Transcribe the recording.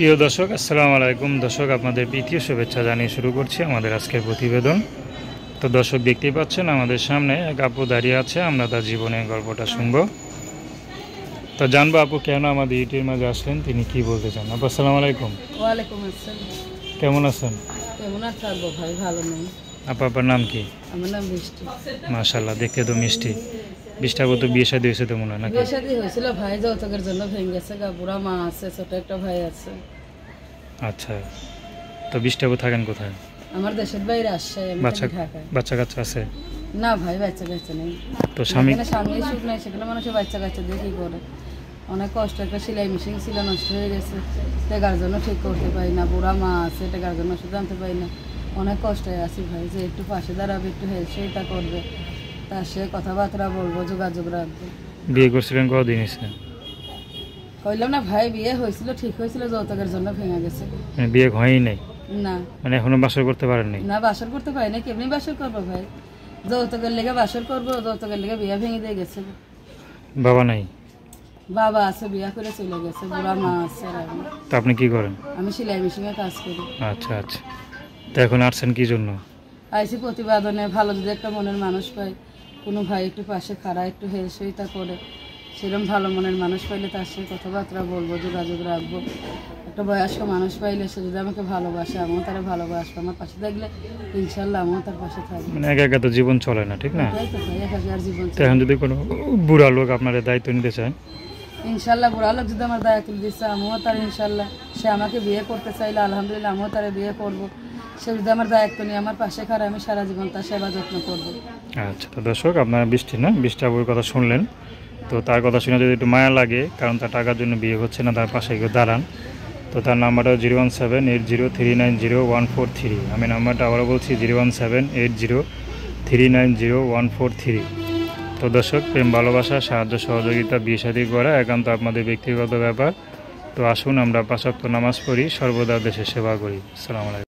প্রিয় দর্শক, আসসালামু আলাইকুম। দর্শক, আপনাদের প্রীতীয় শুভেচ্ছা জানিয়ে শুরু করছি আমাদের আজকের প্রতিবেদন। তো দর্শক, দেখতেই পাচ্ছেন আমাদের সামনে এক আপু দাঁড়িয়ে আছে। আমরা তার জীবনের গল্পটা শুনবো। তো জানবো আপু কেন আমাদের ইউটিউবের মাঝে আসলেন, তিনি কি বলতে চান। আপু আসসালামু আলাইকুম। ওয়ালাইকুম আসসালাম। কেমন আছেন? কেমন আর থাকবো ভাই, ভালো নেই। আপু, আপনার নাম কি? আমার নাম বৃষ্টি। মাশাআল্লাহ, দেখতে তো মিষ্টি। বৃষ্টি আপু তো বিয়ে শাদী হয়েছে তো মনে হয় নাকি? বিয়ে শাদী হয়েছিল ভাই, যৌতুকের জন্য ভেঙে গেছে। বুড়া মা আছে, ছোট একটা ভাই আছে। আচ্ছা, তো বৃষ্টি আপু থাকেন কোথায়? আমার দেশের বাইরে আসছে, আমি থাকি ঢাকায়। বাচ্চা কাচ্চা আছে? না ভাই, বাচ্চা কাচ্চা নেই। তো স্বামী সুখ নাই, সেগুলো মানুষের বাচ্চা কাচ্চা দিয়ে কি করে। অনেক কষ্ট, একটা সেলাই মেশিন ছিল, নষ্ট হয়ে গেছে। টেকার জন্য ঠিক করতে পারি না। বুড়া মা আছে, টেকার জন্য ওষুধ আনতে পারি না। অনেক কষ্টে আছি ভাই, যে একটু পাশে দাঁড়াবে, একটু হেল্প সেটা করবে, তার সে কথাবার্তা বলবো, যোগাযোগ রাখবো। বিয়ে করছিলেন কতদিন হয়েছে? কইলাম না ভাই, বিয়ে হয়েছিল, ঠিক হয়েছিল, যৌতুকের জন্য ভেঙে গেছে। মানে বিয়ে হয়ই নাই? না। মানে এখনো বাসর করতে পারেননি? না, বাসর করতে পারি না। কেমনি বাসর করবো ভাই? যৌতুকের লেগে বাসর করবো, যৌতুকের লেগে বিয়ে ভেঙে দিয়ে গেছে। বাবা নাই? বাবা আছে, বিয়ে করে চলে গেছে। বুড়া মা আছে। আর তো আপনি কি করেন? আমি সেলাই মেশিনে কাজ করি। আচ্ছা আচ্ছা, তো এখন আসছেন কি জন্য? আইসি প্রতিবেদনে, ভালো যদি একটা মনের মানুষ পাই, কোনো ভাই একটু পাশে খাড়া, একটু হেলসইতা করে, সেরকম ভালো মনের মানুষ পাইলে তার সাথে কথাবার্তা বলবো, যোগাযোগ রাখবো। একটা বয়স্ক মানুষ পাইলে সে যদি আমাকে ভালোবাসে, আমিও তারা ভালোবাসবো। আমার পাশে থাকলে ইনশাল্লাহ আমিও তার পাশে থাকবো। মানে একা একা তো জীবন চলে না, ঠিক না? তাই তো ভাই, একা আর জীবন। তো এখন যদি কোনো বুড়া লোক আপনার দায়িত্ব নিতে চায়? ইনশাল্লাহ বুড়া লোক যদি আমার দায়িত্ব দিচ্ছে, আমিও তার ইনশাল্লাহ, সে আমাকে বিয়ে করতে চাইলে আলহামদুলিল্লাহ আমিও তারা বিয়ে করবো। সে যদি আমার দায়িত্ব নিয়ে আমার পাশে খাড়া, আমি সারা জীবন তার সেবা যত্ন করবো। আচ্ছা, তো দর্শক, আপনারা বৃষ্টি আপুর কথা শুনলেন। তো তার কথা শুনে যদি একটু মায়া লাগে, কারণ তার টাকার জন্য বিয়ে হচ্ছে না, তার পাশে কেউ দাঁড়ান। তো তার নাম্বারটা 01780390143। আমি নাম্বারটা আবারও বলছি, 01780390143। তো দর্শক, প্রেম ভালোবাসা, সাহায্য সহযোগিতা, বিয়ে শাদী করা একান্ত আপনাদের ব্যক্তিগত ব্যাপার। তো আসুন আমরা 5 ওয়াক্ত নামাজ পড়ি, সর্বদা দেশের সেবা করি। আসসালামু আলাইকুম।